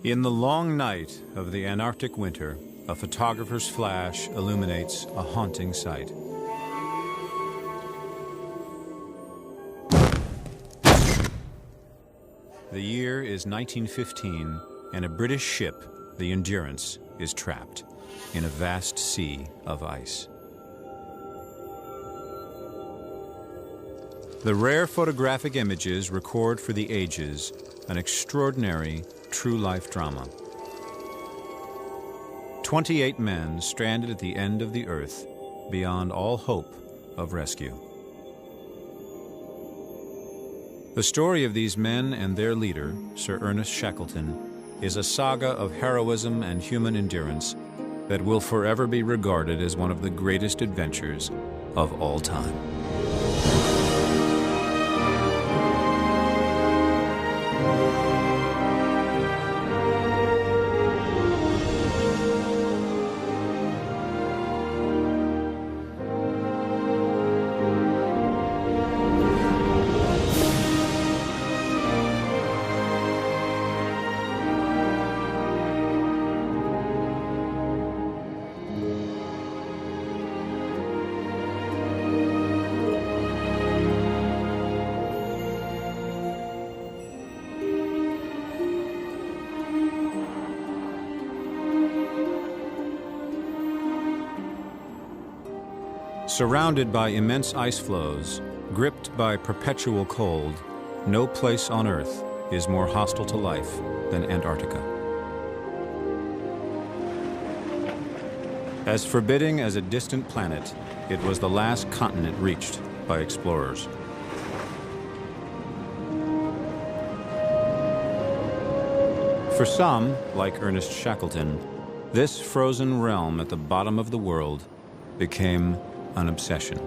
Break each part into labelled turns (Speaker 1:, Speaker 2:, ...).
Speaker 1: In the long night of the Antarctic winter, a photographer's flash illuminates a haunting sight. The year is 1915, and a British ship, the Endurance, is trapped in a vast sea of ice. The rare photographic images record for the ages an extraordinary true-life drama. 28 men stranded at the end of the earth, beyond all hope of rescue. The story of these men and their leader, Sir Ernest Shackleton, is a saga of heroism and human endurance that will forever be regarded as one of the greatest adventures of all time. Surrounded by immense ice floes, gripped by perpetual cold, no place on Earth is more hostile to life than Antarctica. As forbidding as a distant planet, it was the last continent reached by explorers. For some, like Ernest Shackleton, this frozen realm at the bottom of the world became an obsession.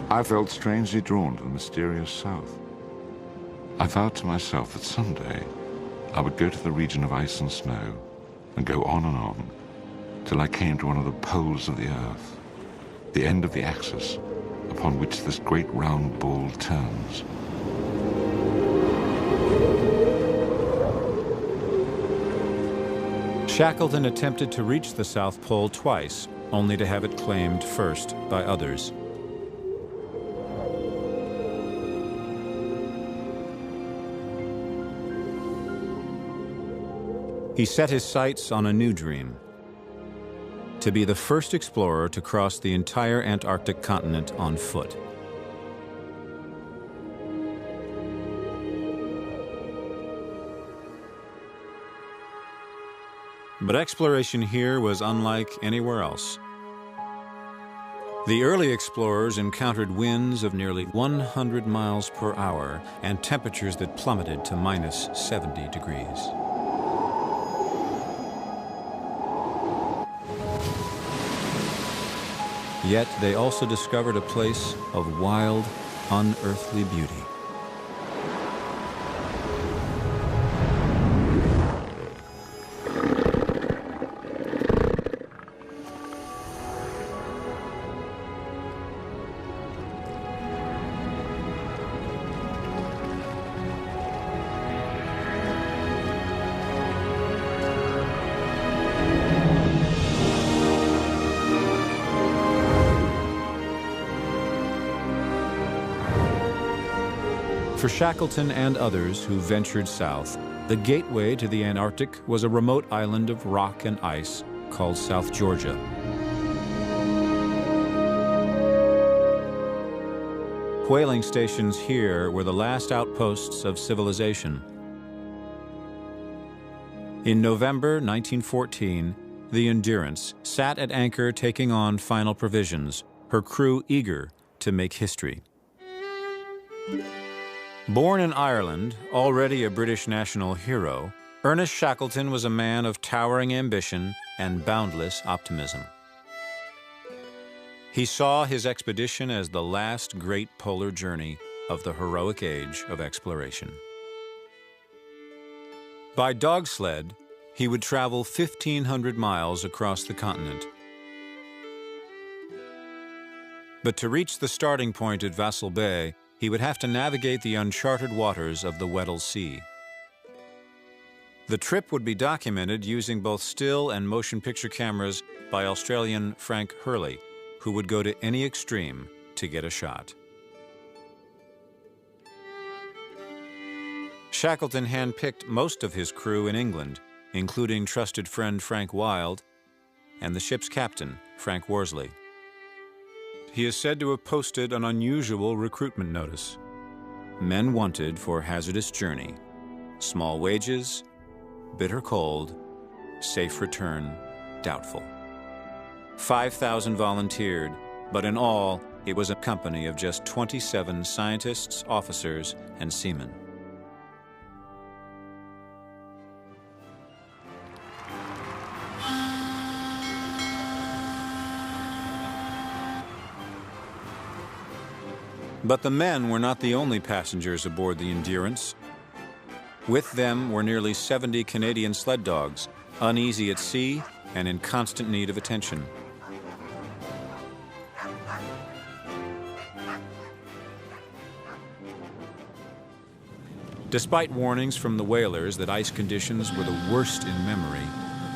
Speaker 2: I felt strangely drawn to the mysterious South. I vowed to myself that someday I would go to the region of ice and snow and go on till I came to one of the poles of the Earth, the end of the axis upon which this great round ball turns.
Speaker 1: Shackleton attempted to reach the South Pole twice, only to have it claimed first by others. He set his sights on a new dream: to be the first explorer to cross the entire Antarctic continent on foot. But exploration here was unlike anywhere else. The early explorers encountered winds of nearly 100 miles per hour and temperatures that plummeted to minus 70 degrees. Yet they also discovered a place of wild, unearthly beauty. For Shackleton and others who ventured south, the gateway to the Antarctic was a remote island of rock and ice called South Georgia. Whaling stations here were the last outposts of civilization. In November 1914, the Endurance sat at anchor taking on final provisions, her crew eager to make history. Born in Ireland, already a British national hero, Ernest Shackleton was a man of towering ambition and boundless optimism. He saw his expedition as the last great polar journey of the heroic age of exploration. By dog sled, he would travel 1,500 miles across the continent. But to reach the starting point at Vassal Bay, he would have to navigate the uncharted waters of the Weddell Sea. The trip would be documented using both still and motion picture cameras by Australian Frank Hurley, who would go to any extreme to get a shot. Shackleton handpicked most of his crew in England, including trusted friend Frank Wilde and the ship's captain, Frank Worsley. He is said to have posted an unusual recruitment notice. Men wanted for hazardous journey, small wages, bitter cold, safe return, doubtful. 5,000 volunteered, but in all, it was a company of just 27 scientists, officers, and seamen. But the men were not the only passengers aboard the Endurance. With them were nearly 70 Canadian sled dogs, uneasy at sea and in constant need of attention. Despite warnings from the whalers that ice conditions were the worst in memory,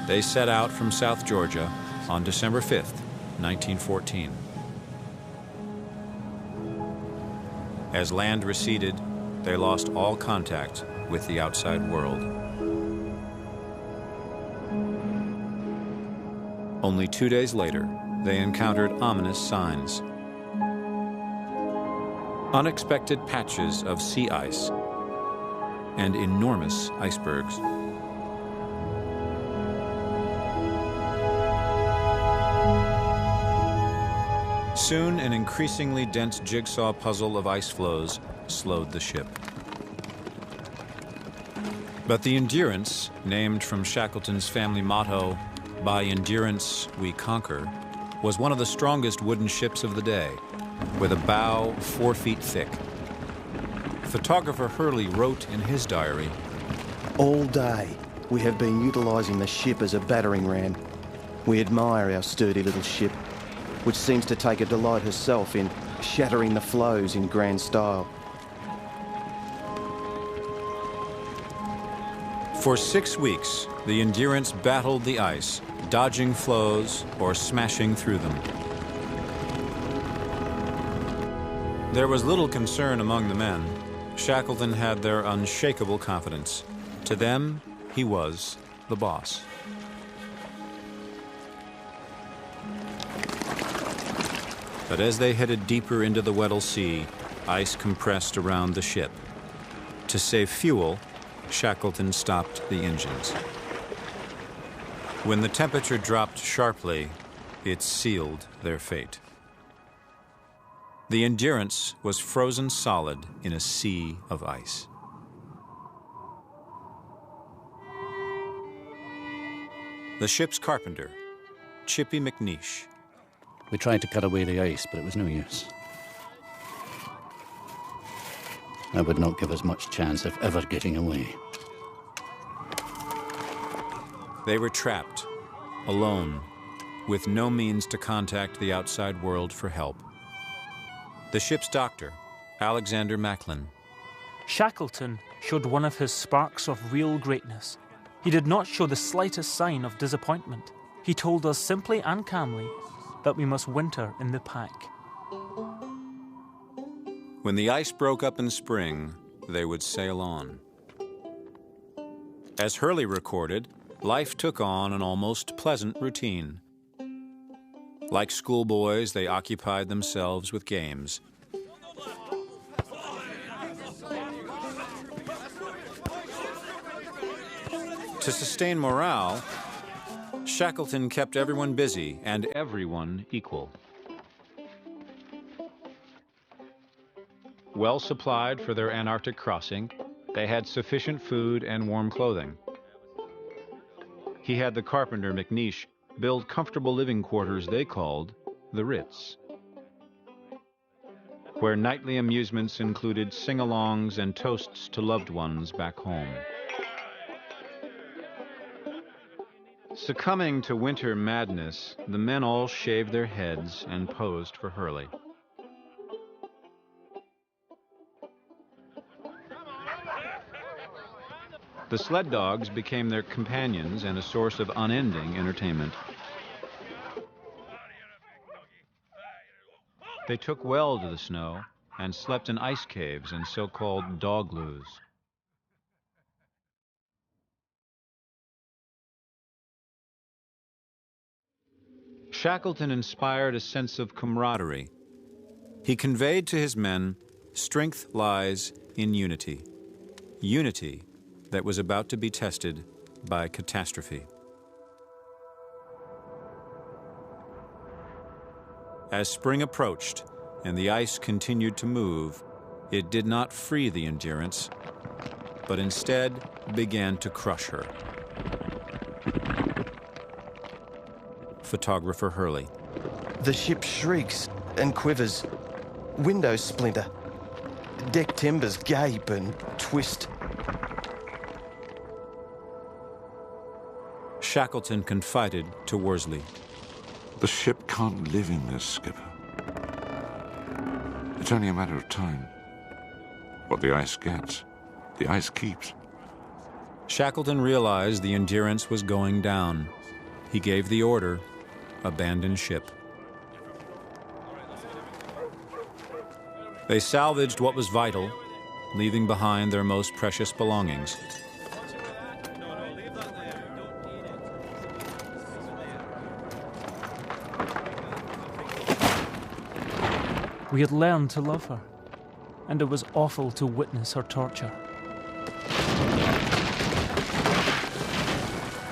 Speaker 1: they set out from South Georgia on December 5th, 1914. As land receded, they lost all contact with the outside world. Only 2 days later, they encountered ominous signs. Unexpected patches of sea ice and enormous icebergs. Soon, an increasingly dense jigsaw puzzle of ice floes slowed the ship. But the Endurance, named from Shackleton's family motto, "By endurance we conquer," was one of the strongest wooden ships of the day, with a bow 4 feet thick. Photographer Hurley wrote in his diary,
Speaker 3: "All day we have been utilising the ship as a battering ram. We admire our sturdy little ship, which seems to take a delight herself in shattering the floes in grand style."
Speaker 1: For 6 weeks, the Endurance battled the ice, dodging floes or smashing through them. There was little concern among the men. Shackleton had their unshakable confidence. To them, he was the boss. But as they headed deeper into the Weddell Sea, ice compressed around the ship. To save fuel, Shackleton stopped the engines. When the temperature dropped sharply, it sealed their fate. The Endurance was frozen solid in a sea of ice. The ship's carpenter, Chippy McNeish.
Speaker 4: We tried to cut away the ice, but it was no use. That would not give us much chance of ever getting away.
Speaker 1: They were trapped, alone, with no means to contact the outside world for help. The ship's doctor, Alexander Macklin.
Speaker 5: Shackleton showed one of his sparks of real greatness. He did not show the slightest sign of disappointment. He told us simply and calmly that we must winter in the pack.
Speaker 1: When the ice broke up in spring, they would sail on. As Hurley recorded, life took on an almost pleasant routine. Like schoolboys, they occupied themselves with games. To sustain morale, Shackleton kept everyone busy and everyone equal. Well supplied for their Antarctic crossing, they had sufficient food and warm clothing. He had the carpenter McNeish build comfortable living quarters they called the Ritz, where nightly amusements included sing-alongs and toasts to loved ones back home. Succumbing to winter madness, the men all shaved their heads and posed for Hurley. The sled dogs became their companions and a source of unending entertainment. They took well to the snow and slept in ice caves and so-called dogloos. Shackleton inspired a sense of camaraderie. He conveyed to his men, strength lies in unity. Unity that was about to be tested by catastrophe. As spring approached and the ice continued to move, it did not free the Endurance, but instead began to crush her. Photographer Hurley.
Speaker 3: The ship shrieks and quivers. Windows splinter. Deck timbers gape and twist.
Speaker 1: Shackleton confided to Worsley.
Speaker 2: The ship can't live in this, Skipper. It's only a matter of time. What the ice gets, the ice keeps.
Speaker 1: Shackleton realized the Endurance was going down. He gave the order, abandon ship. They salvaged what was vital, leaving behind their most precious belongings.
Speaker 5: We had learned to love her, and it was awful to witness her torture.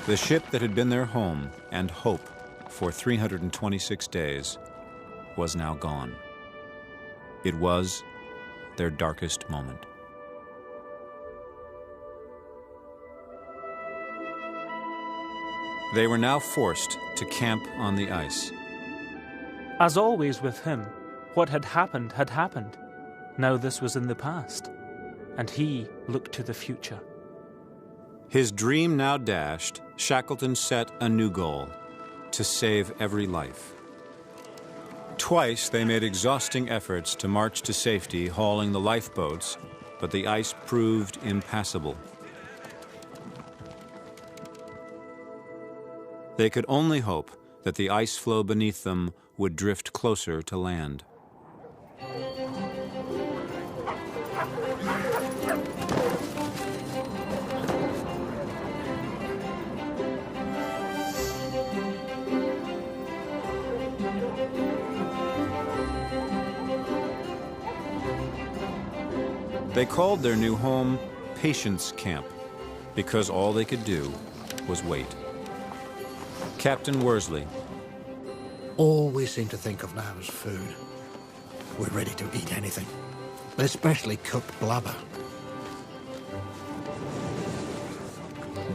Speaker 1: The ship that had been their home and hope for 326 days was now gone. It was their darkest moment. They were now forced to camp on the ice.
Speaker 5: As always with him, what had happened had happened. Now this was in the past, and he looked to the future.
Speaker 1: His dream now dashed, Shackleton set a new goal: to save every life. Twice they made exhausting efforts to march to safety, hauling the lifeboats, but the ice proved impassable. They could only hope that the ice floe beneath them would drift closer to land. They called their new home Patience Camp because all they could do was wait. Captain Worsley.
Speaker 6: All we seem to think of now is food. We're ready to eat anything, especially cooked blubber.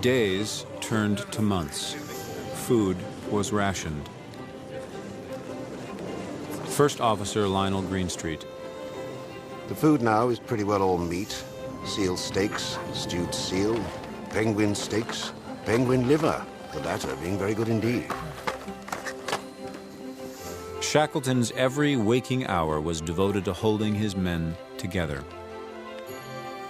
Speaker 1: Days turned to months. Food was rationed. First Officer Lionel Greenstreet.
Speaker 7: The food now is pretty well all meat. Seal steaks, stewed seal, penguin steaks, penguin liver, the latter being very good indeed.
Speaker 1: Shackleton's every waking hour was devoted to holding his men together.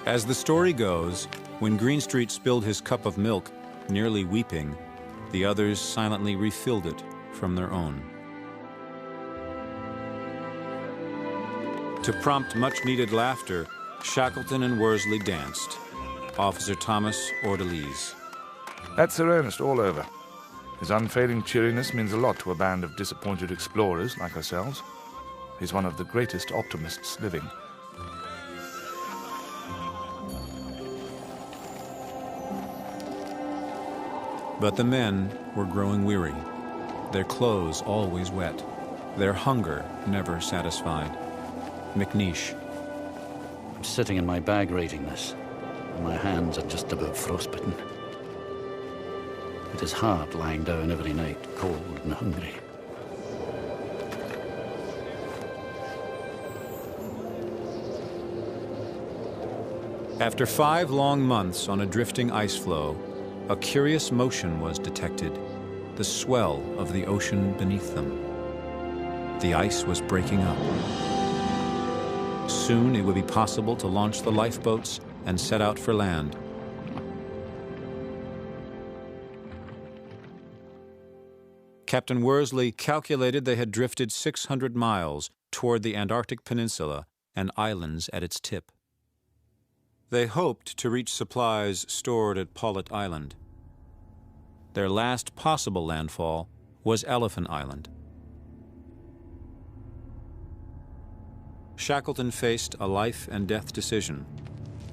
Speaker 1: As the story goes, when Greenstreet spilled his cup of milk, nearly weeping, the others silently refilled it from their own. To prompt much-needed laughter, Shackleton and Worsley danced. Officer Thomas Ordelise.
Speaker 8: That's Sir Ernest all over. His unfailing cheeriness means a lot to a band of disappointed explorers like ourselves. He's one of the greatest optimists living.
Speaker 1: But the men were growing weary, their clothes always wet, their hunger never satisfied. McNeish.
Speaker 4: I'm sitting in my bag reading this, and my hands are just about frostbitten. It is hard lying down every night, cold and hungry.
Speaker 1: After 5 long months on a drifting ice floe, a curious motion was detected, the swell of the ocean beneath them. The ice was breaking up. Soon it would be possible to launch the lifeboats and set out for land. Captain Worsley calculated they had drifted 600 miles toward the Antarctic Peninsula and islands at its tip. They hoped to reach supplies stored at Paulet Island. Their last possible landfall was Elephant Island. Shackleton faced a life and death decision.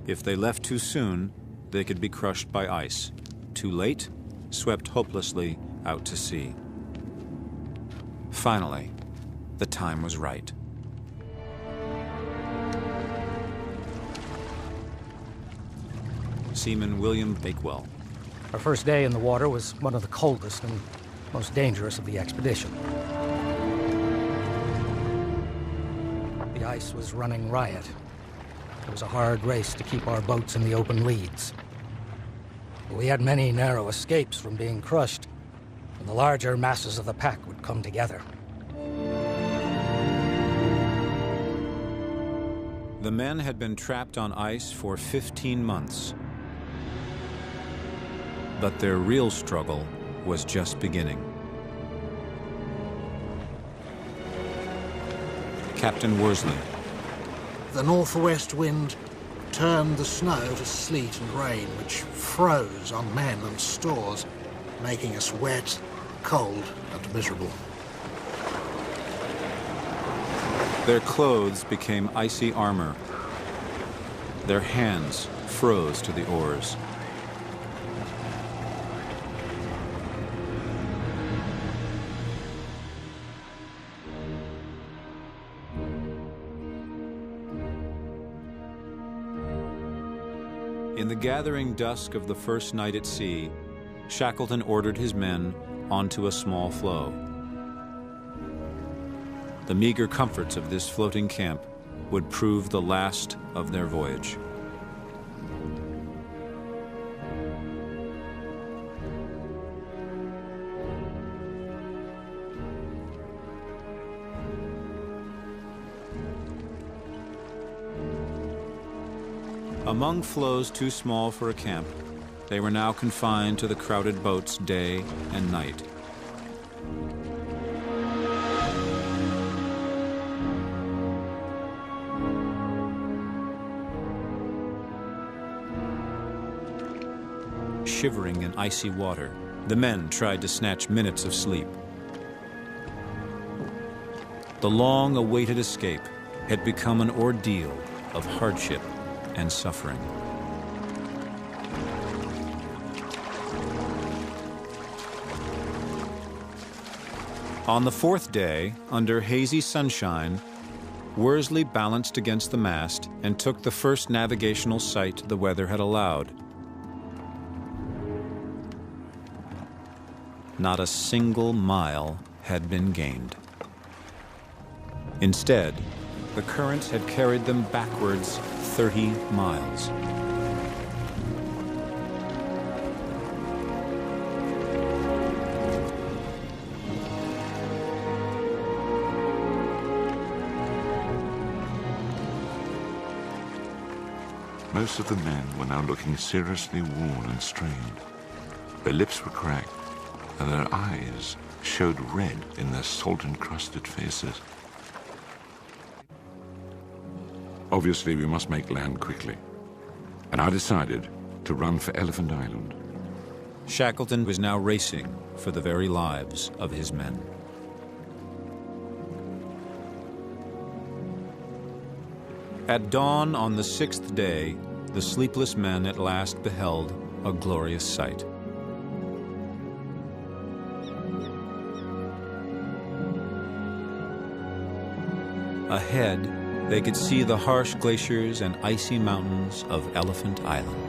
Speaker 1: If they left too soon, they could be crushed by ice. Too late, swept hopelessly out to sea. Finally, the time was right. Seaman William Bakewell.
Speaker 6: Our first day in the water was one of the coldest and most dangerous of the expedition. The ice was running riot. It was a hard race to keep our boats in the open leads. We had many narrow escapes from being crushed, and the larger masses of the pack would come together.
Speaker 1: The men had been trapped on ice for 15 months. But their real struggle was just beginning. Captain Worsley.
Speaker 6: The northwest wind turned the snow to sleet and rain, which froze on men and stores, making us wet, cold, and miserable.
Speaker 1: Their clothes became icy armor. Their hands froze to the oars. In the gathering dusk of the first night at sea, Shackleton ordered his men onto a small floe. The meager comforts of this floating camp would prove the last of their voyage. Among floes too small for a camp, they were now confined to the crowded boats day and night. Shivering in icy water, the men tried to snatch minutes of sleep. The long-awaited escape had become an ordeal of hardship and suffering. On the fourth day, under hazy sunshine, Worsley balanced against the mast and took the first navigational sight the weather had allowed. Not a single mile had been gained. Instead, the currents had carried them backwards 30 miles.
Speaker 2: Most of the men were now looking seriously worn and strained. Their lips were cracked, and their eyes showed red in their salt-encrusted faces. Obviously, we must make land quickly, and I decided to run for Elephant Island.
Speaker 1: Shackleton was now racing for the very lives of his men. At dawn on the sixth day, the sleepless men at last beheld a glorious sight. Ahead, they could see the harsh glaciers and icy mountains of Elephant Island.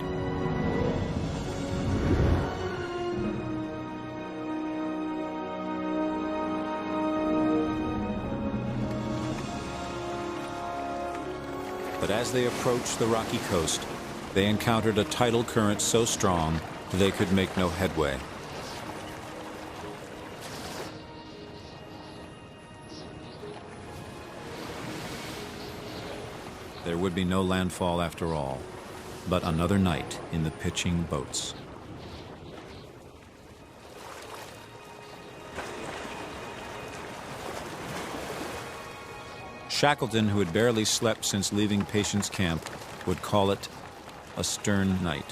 Speaker 1: But as they approached the rocky coast, they encountered a tidal current so strong they could make no headway. There would be no landfall after all, but another night in the pitching boats. Shackleton, who had barely slept since leaving Patience Camp, would call it a stern night.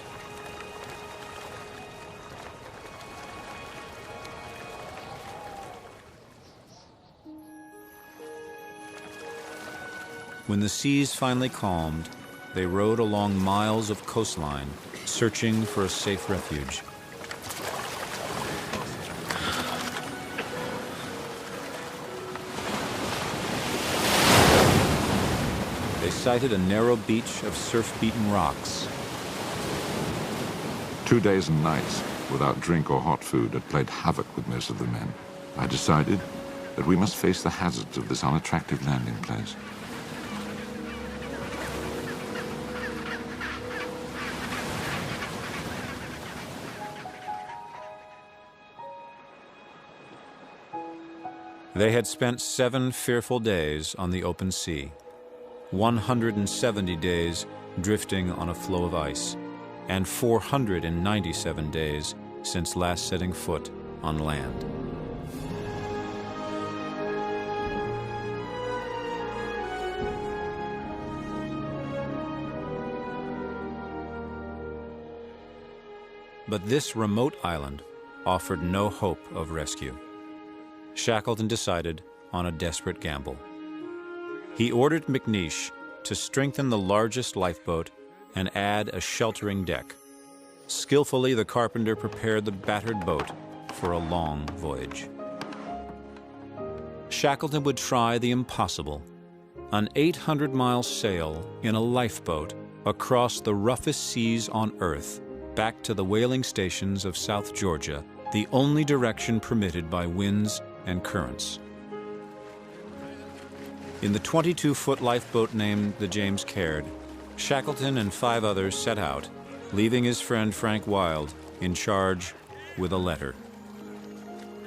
Speaker 1: When the seas finally calmed, they rowed along miles of coastline, searching for a safe refuge. They sighted a narrow beach of surf-beaten rocks.
Speaker 2: 2 days and nights without drink or hot food had played havoc with most of the men. I decided that we must face the hazards of this unattractive landing place.
Speaker 1: They had spent 7 fearful days on the open sea, 170 days drifting on a floe of ice, and 497 days since last setting foot on land. But this remote island offered no hope of rescue. Shackleton decided on a desperate gamble. He ordered McNeish to strengthen the largest lifeboat and add a sheltering deck. Skillfully, the carpenter prepared the battered boat for a long voyage. Shackleton would try the impossible, an 800-mile sail in a lifeboat across the roughest seas on Earth back to the whaling stations of South Georgia, the only direction permitted by winds and currents. In the 22-foot lifeboat named the James Caird, Shackleton and 5 others set out, leaving his friend Frank Wild in charge with a letter.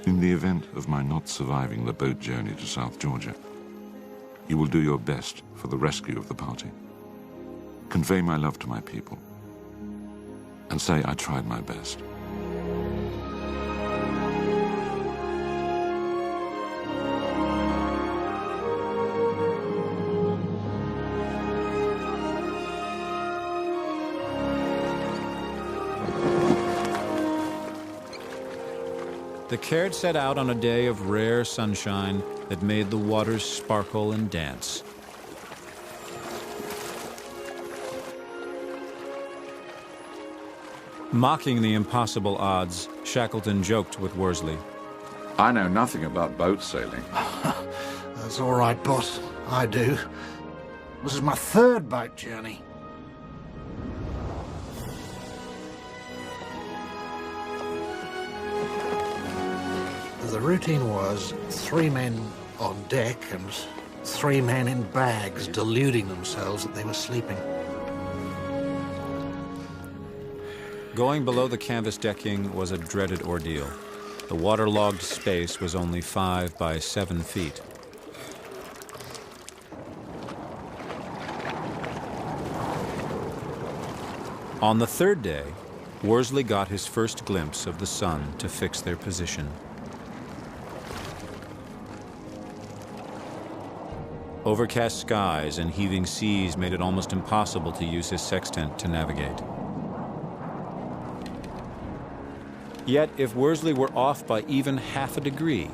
Speaker 2: In the event of my not surviving the boat journey to South Georgia, you will do your best for the rescue of the party. Convey my love to my people, and say I tried my best.
Speaker 1: The Caird set out on a day of rare sunshine that made the waters sparkle and dance. Mocking the impossible odds, Shackleton joked with Worsley.
Speaker 2: I know nothing about boat sailing.
Speaker 9: That's all right, boss. I do. This is my 3rd boat journey. The routine was 3 men on deck and 3 men in bags deluding themselves that they were sleeping.
Speaker 1: Going below the canvas decking was a dreaded ordeal. The waterlogged space was only 5 by 7 feet. On the 3rd day, Worsley got his first glimpse of the sun to fix their position. Overcast skies and heaving seas made it almost impossible to use his sextant to navigate. Yet, if Worsley were off by even half a degree,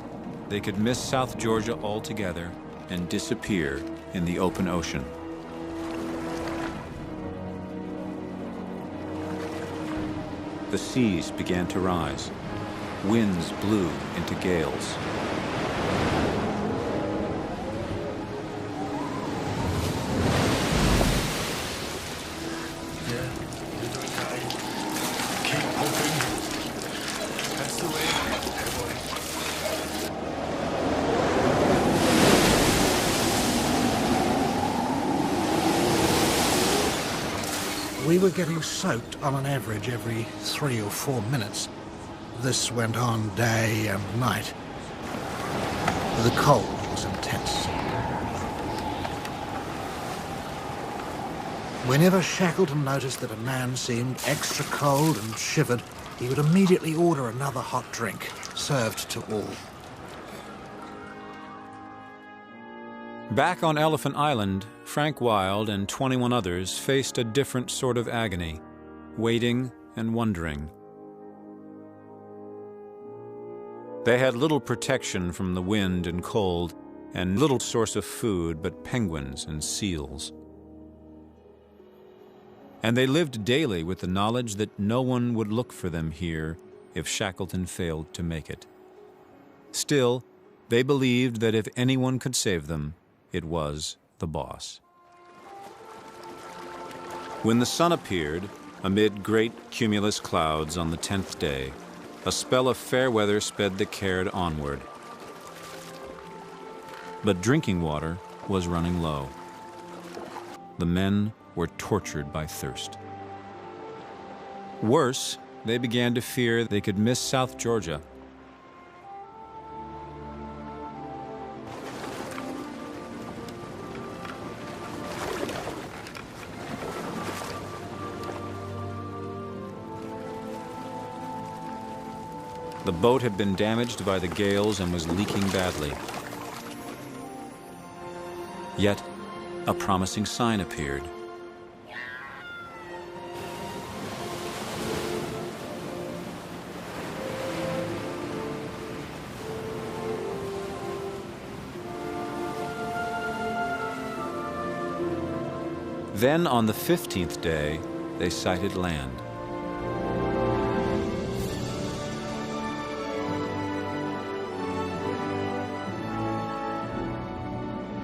Speaker 1: they could miss South Georgia altogether and disappear in the open ocean. The seas began to rise. Winds blew into gales.
Speaker 9: We were getting soaked on an average every 3 or 4 minutes. This went on day and night. The cold was intense. Whenever Shackleton noticed that a man seemed extra cold and shivered, he would immediately order another hot drink, served to all.
Speaker 1: Back on Elephant Island, Frank Wilde and 21 others faced a different sort of agony, waiting and wondering. They had little protection from the wind and cold, and little source of food but penguins and seals. And they lived daily with the knowledge that no one would look for them here if Shackleton failed to make it. Still, they believed that if anyone could save them, it was the boss. When the sun appeared, amid great cumulus clouds on the 10th day, a spell of fair weather sped the Caird onward. But drinking water was running low. The men were tortured by thirst. Worse, they began to fear they could miss South Georgia. The boat had been damaged by the gales and was leaking badly. Yet, a promising sign appeared. Then, on the 15th day, they sighted land.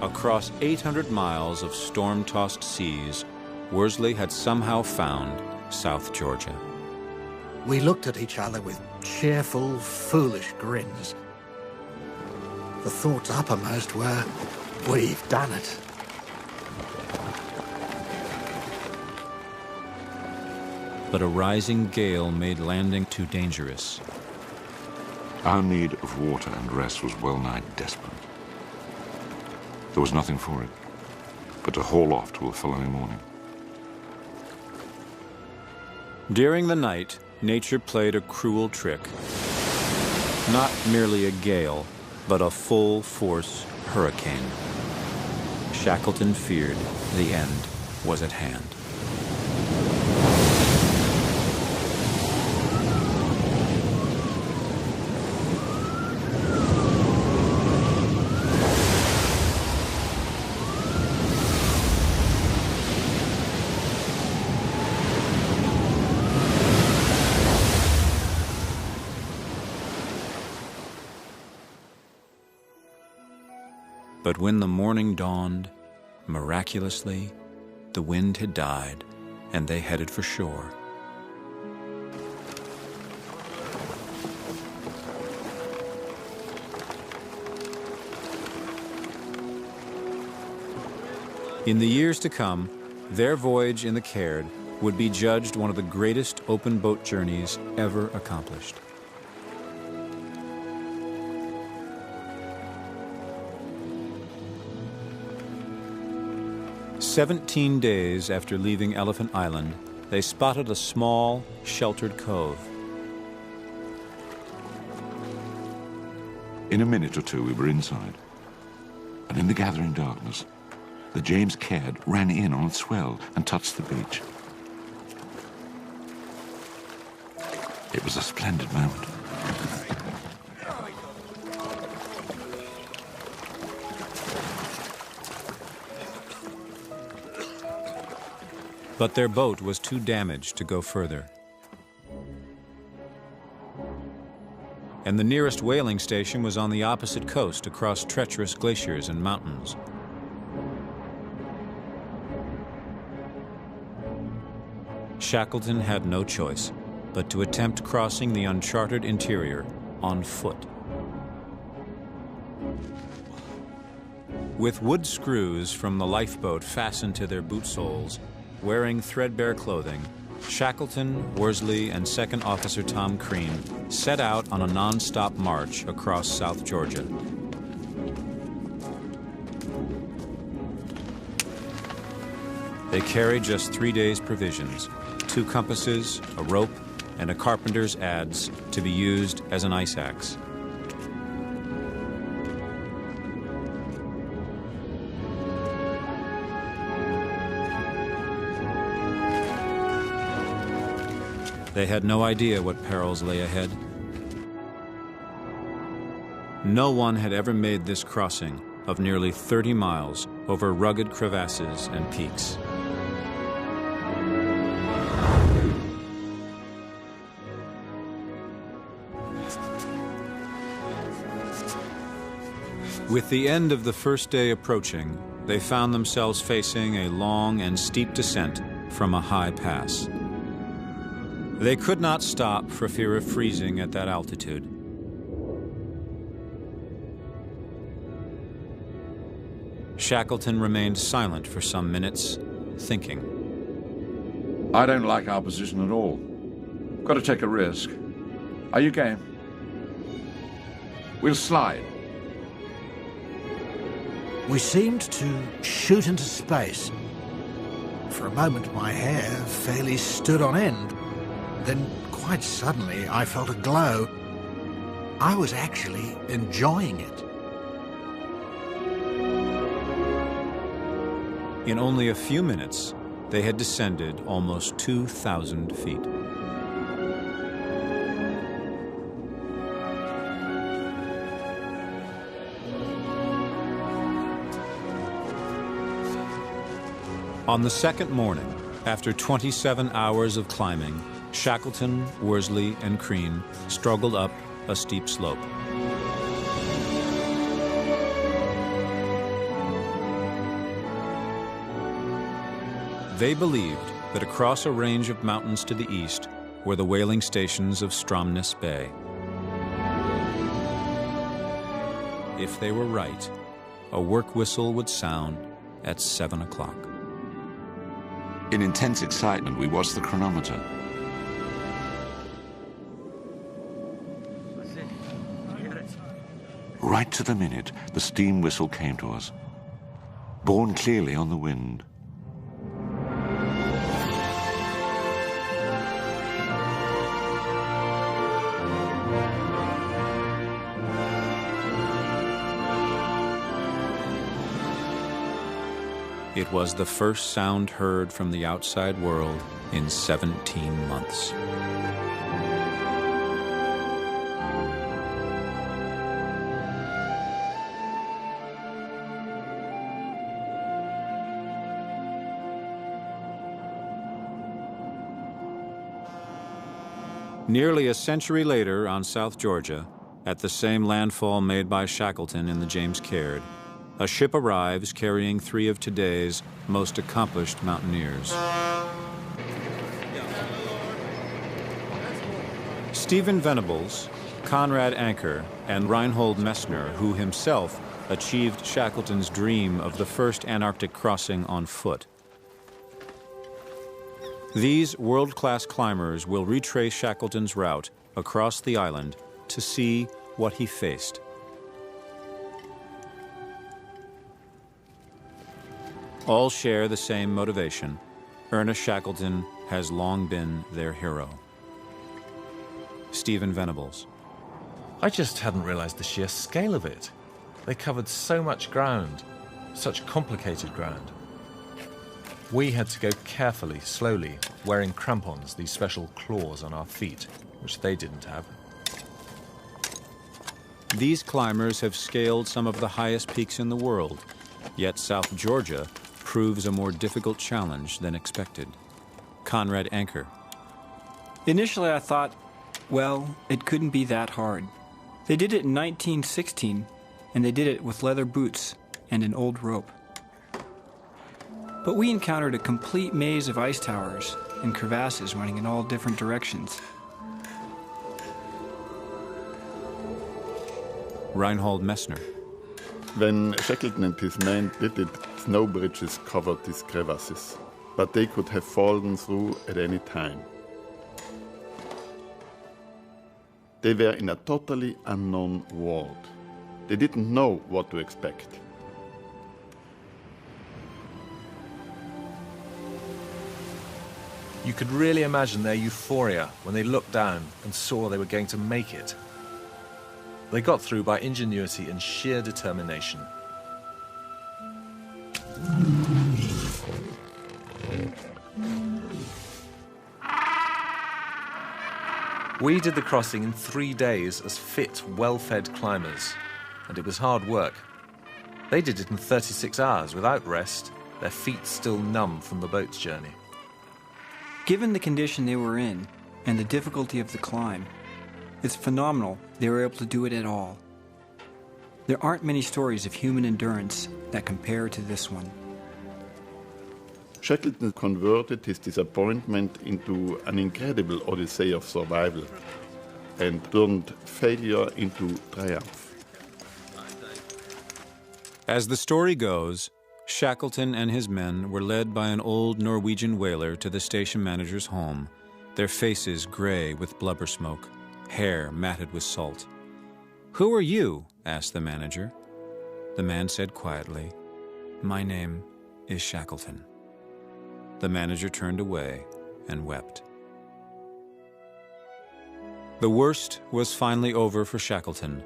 Speaker 1: Across 800 miles of storm-tossed seas, Worsley had somehow found South Georgia.
Speaker 9: We looked at each other with cheerful, foolish grins. The thoughts uppermost were, we've done it.
Speaker 1: But a rising gale made landing too dangerous.
Speaker 2: Our need of water and rest was well nigh desperate. There was nothing for it but to haul off till the following morning.
Speaker 1: During the night, nature played a cruel trick. Not merely a gale, but a full-force hurricane. Shackleton feared the end was at hand. But when the morning dawned, miraculously, the wind had died, and they headed for shore. In the years to come, their voyage in the Caird would be judged one of the greatest open boat journeys ever accomplished. "17 days after leaving Elephant Island, they spotted a small, sheltered cove.
Speaker 2: In a minute or two, we were inside. And in the gathering darkness, the James Caird ran in on its swell and touched the beach. It was a splendid moment.
Speaker 1: But their boat was too damaged to go further. And the nearest whaling station was on the opposite coast across treacherous glaciers and mountains. Shackleton had no choice but to attempt crossing the uncharted interior on foot. With wood screws from the lifeboat fastened to their boot soles, wearing threadbare clothing, Shackleton, Worsley, and Second Officer Tom Crean set out on a non-stop march across South Georgia. They carried just 3 days' provisions, 2 compasses, a rope, and a carpenter's adze to be used as an ice axe. They had no idea what perils lay ahead. No one had ever made this crossing of nearly 30 miles over rugged crevasses and peaks. With the end of the first day approaching, they found themselves facing a long and steep descent from a high pass. They could not stop for fear of freezing at that altitude. Shackleton remained silent for some minutes, thinking.
Speaker 2: I don't like our position at all. Got to take a risk. Are you game? We'll slide.
Speaker 9: We seemed to shoot into space. For a moment, my hair fairly stood on end. Then, quite suddenly, I felt a glow. I was actually enjoying it.
Speaker 1: In only a few minutes, they had descended almost 2,000 feet. On the second morning, after 27 hours of climbing, Shackleton, Worsley, and Crean struggled up a steep slope. They believed that across a range of mountains to the east were the whaling stations of Stromness Bay. If they were right, a work whistle would sound at 7 o'clock.
Speaker 2: In intense excitement, we watched the chronometer. Right to the minute, the steam whistle came to us, borne clearly on the wind.
Speaker 1: It was the first sound heard from the outside world in 17 months. Nearly a century later, on South Georgia, at the same landfall made by Shackleton in the James Caird, a ship arrives carrying 3 of today's most accomplished mountaineers. Stephen Venables, Conrad Anker, and Reinhold Messner, who himself achieved Shackleton's dream of the first Antarctic crossing on foot. These world-class climbers will retrace Shackleton's route across the island to see what he faced. All share the same motivation. Ernest Shackleton has long been their hero. Stephen Venables.
Speaker 10: I just hadn't realized the sheer scale of it. They covered so much ground, such complicated ground. We had to go carefully, slowly, wearing crampons, these special claws on our feet, which they didn't have.
Speaker 1: These climbers have scaled some of the highest peaks in the world, yet South Georgia proves a more difficult challenge than expected. Conrad Anker.
Speaker 11: Initially I thought, well, it couldn't be that hard. They did it in 1916, and they did it with leather boots and an old rope. But we encountered a complete maze of ice towers and crevasses running in all different directions.
Speaker 1: Reinhold Messner.
Speaker 12: When Shackleton and his men did it, snow bridges covered these crevasses, but they could have fallen through at any time. They were in a totally unknown world. They didn't know what to expect.
Speaker 10: You could really imagine their euphoria when they looked down and saw they were going to make it. They got through by ingenuity and sheer determination. We did the crossing in 3 days as fit, well-fed climbers, and it was hard work. They did it in 36 hours without rest, their feet still numb from the boat's journey.
Speaker 11: Given the condition they were in and the difficulty of the climb, it's phenomenal they were able to do it at all. There aren't many stories of human endurance that compare to this one.
Speaker 12: Shackleton converted his disappointment into an incredible odyssey of survival and turned failure into triumph.
Speaker 1: As the story goes, Shackleton and his men were led by an old Norwegian whaler to the station manager's home, their faces gray with blubber smoke, hair matted with salt. "Who are you?" asked the manager. The man said quietly, "My name is Shackleton." The manager turned away and wept. The worst was finally over for Shackleton,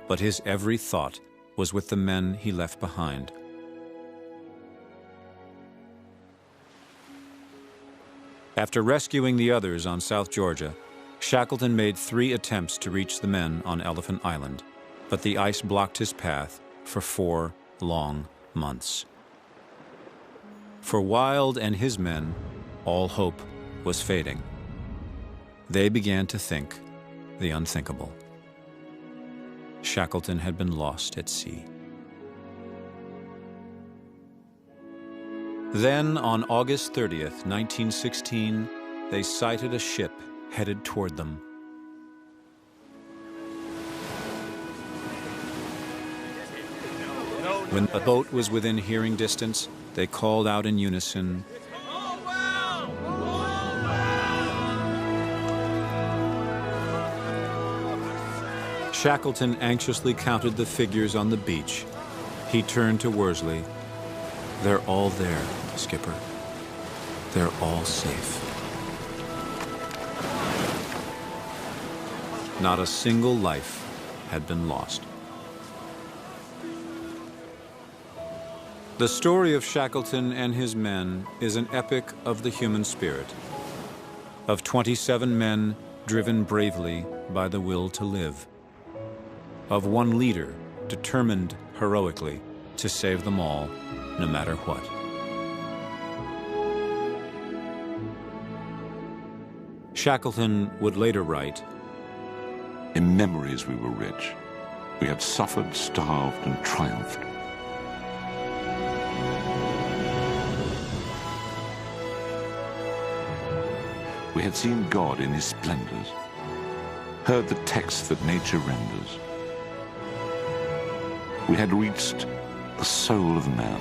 Speaker 1: but his every thought was with the men he left behind. After rescuing the others on South Georgia, Shackleton made 3 attempts to reach the men on Elephant Island, but the ice blocked his path for 4 long months. For Wild and his men, all hope was fading. They began to think the unthinkable. Shackleton had been lost at sea. Then, on August 30th, 1916, they sighted a ship headed toward them. When the boat was within hearing distance, they called out in unison, Shackleton anxiously counted the figures on the beach. He turned to Worsley. "They're all there, Skipper. They're all safe." Not a single life had been lost. The story of Shackleton and his men is an epic of the human spirit, of 27 men driven bravely by the will to live, of one leader determined heroically to save them all, no matter what. Shackleton would later write,
Speaker 2: "In memories we were rich. We had suffered, starved, and triumphed. We had seen God in his splendors, heard the text that nature renders. We had reached the soul of man.